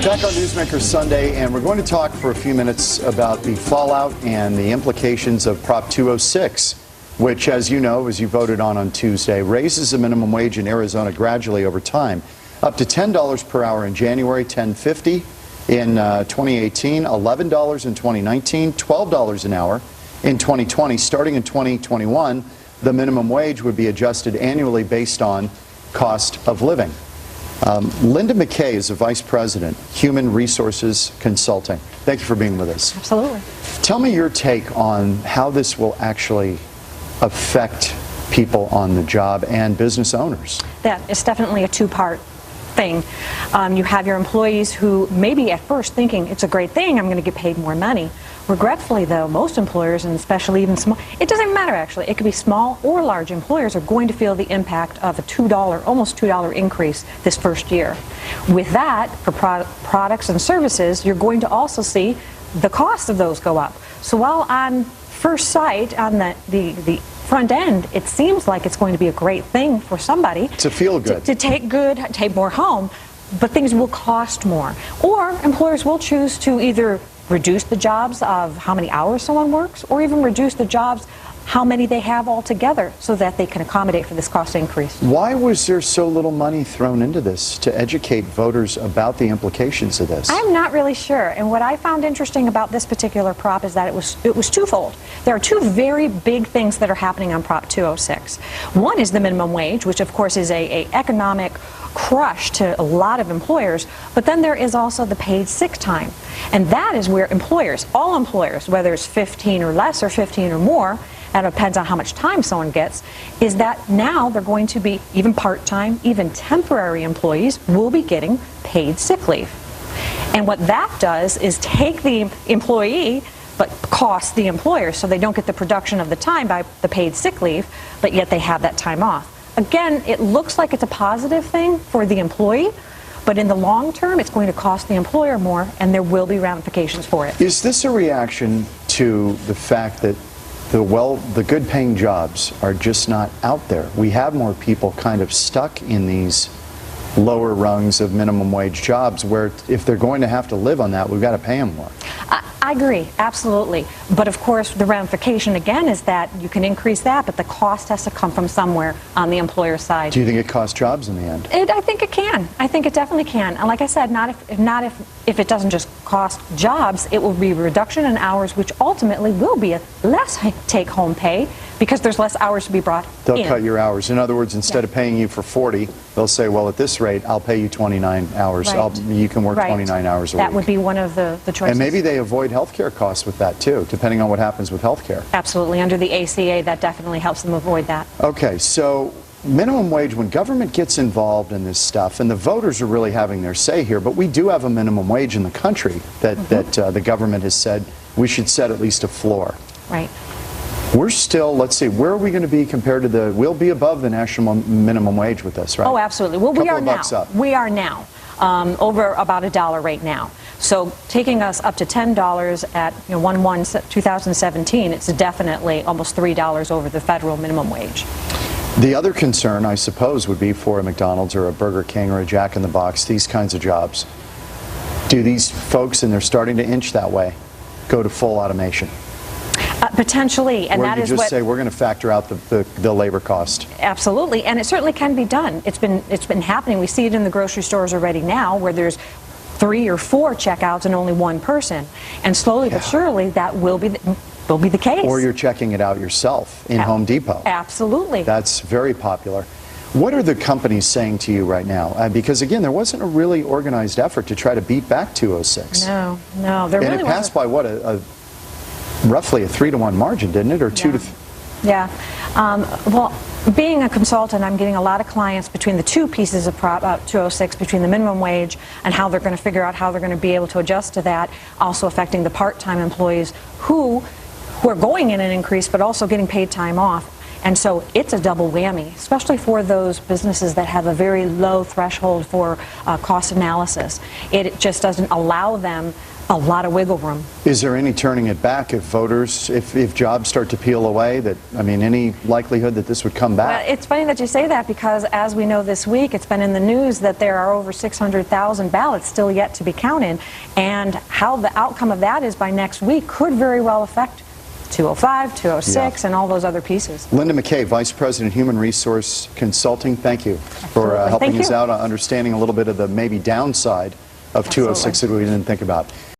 Back on Newsmaker Sunday, and we're going to talk for a few minutes about the fallout and the implications of Prop 206, which, as you know, as you voted on Tuesday, raises the minimum wage in Arizona gradually over time, up to $10 per hour in January, $10.50 in 2018, $11 in 2019, $12 an hour in 2020. Starting in 2021, the minimum wage would be adjusted annually based on cost of living. Lynda McKay is the Vice President, Human Resources Consulting. Thank you for being with us. Absolutely. Tell me your take on how this will actually affect people on the job and business owners. That is definitely a two-part thing. You have your employees who maybe at first thinking it's a great thing, I'm going to get paid more money. Regretfully, though, most employers, and especially even small, it doesn't even matter actually, it could be small or large employers, are going to feel the impact of a almost $2 increase this first year. With that, for products and services, you're going to also see the cost of those go up. So while on first sight, on the front end, it seems like it's going to be a great thing for somebody to feel good, to take more home, but things will cost more. Or employers will choose to either reduce the jobs of how many hours someone works, or even reduce the jobs how many they have altogether, so that they can accommodate for this cost increase. Why was there so little money thrown into this to educate voters about the implications of this? I'm not really sure, and what I found interesting about this particular prop is that it was twofold. There are two very big things that are happening on Prop 206. One is the minimum wage, which of course is a economic crush to a lot of employers, but then there is also the paid sick time. And that is where employers, all employers, whether it's 15 or less or 15 or more, and it depends on how much time someone gets, is that now they're going to be, even part-time, even temporary employees will be getting paid sick leave. And what that does is take the employee, but cost the employer, so they don't get the production of the time by the paid sick leave, but yet they have that time off. Again, it looks like it's a positive thing for the employee, but in the long term, it's going to cost the employer more, and there will be ramifications for it. Is this a reaction to the fact that the good-paying jobs are just not out there? We have more people kind of stuck in these lower rungs of minimum wage jobs, where if they're going to have to live on that, we've got to pay them more. I agree, absolutely. But of course, the ramification again is that you can increase that, but the cost has to come from somewhere on the employer side. Do you think it costs jobs in the end? I think it can. I think it definitely can. And like I said, not if it doesn't just cost jobs, it will be a reduction in hours, which ultimately will be a less take-home pay, because there's less hours to be brought in. They'll cut your hours. In other words, instead of paying you for 40, they'll say, well, at this rate, I'll pay you 29 hours. Right. You can work 29 hours a week. That would be one of the choices. And maybe they avoid health care costs with that, too, depending on what happens with health care. Absolutely. Under the ACA, that definitely helps them avoid that. Okay, so minimum wage, when government gets involved in this stuff, and the voters are really having their say here, but we do have a minimum wage in the country that, the government has said we should set at least a floor. Right. We're still, let's see, where are we going to be compared to we'll be above the national minimum wage with this, right? Oh, absolutely. Well, we are now. Up. We are now over about $1 right now. So taking us up to $10 at 1/1/2017, it's definitely almost $3 over the federal minimum wage. The other concern, I suppose, would be for a McDonald's or a Burger King or a Jack in the Box, these kinds of jobs. Do these folks, and they're starting to inch that way, go to full automation? Potentially, and that is what. Where you just say we're going to factor out the labor cost. Absolutely, and it certainly can be done. It's been happening. We see it in the grocery stores already now, where there's 3 or 4 checkouts and only 1 person, and slowly but surely that will be the case. Or you're checking it out yourself in Home Depot. Absolutely. That's very popular. What are the companies saying to you right now? Because again, there wasn't a really organized effort to try to beat back 206. No, there really wasn't. And it passed by what, roughly a 3-to-1 margin, didn't it, or 2 to? Yeah. Well, being a consultant, I'm getting a lot of clients between the two pieces of Prop 206, between the minimum wage and how they're going to figure out how they're going to be able to adjust to that, also affecting the part-time employees who are going in an increase but also getting paid time off. And so it's a double whammy, especially for those businesses that have a very low threshold for cost analysis. It just doesn't allow them a lot of wiggle room. Is there any turning it back if voters, if jobs start to peel away, that, I mean, any likelihood that this would come back? Well, it's funny that you say that, because as we know this week, it's been in the news that there are over 600,000 ballots still yet to be counted, and how the outcome of that is by next week could very well affect 205, 206, and all those other pieces. Lynda McKay, Vice President, Human Resource Consulting, thank you for helping us out on understanding a little bit of the maybe downside of 206 that we didn't think about.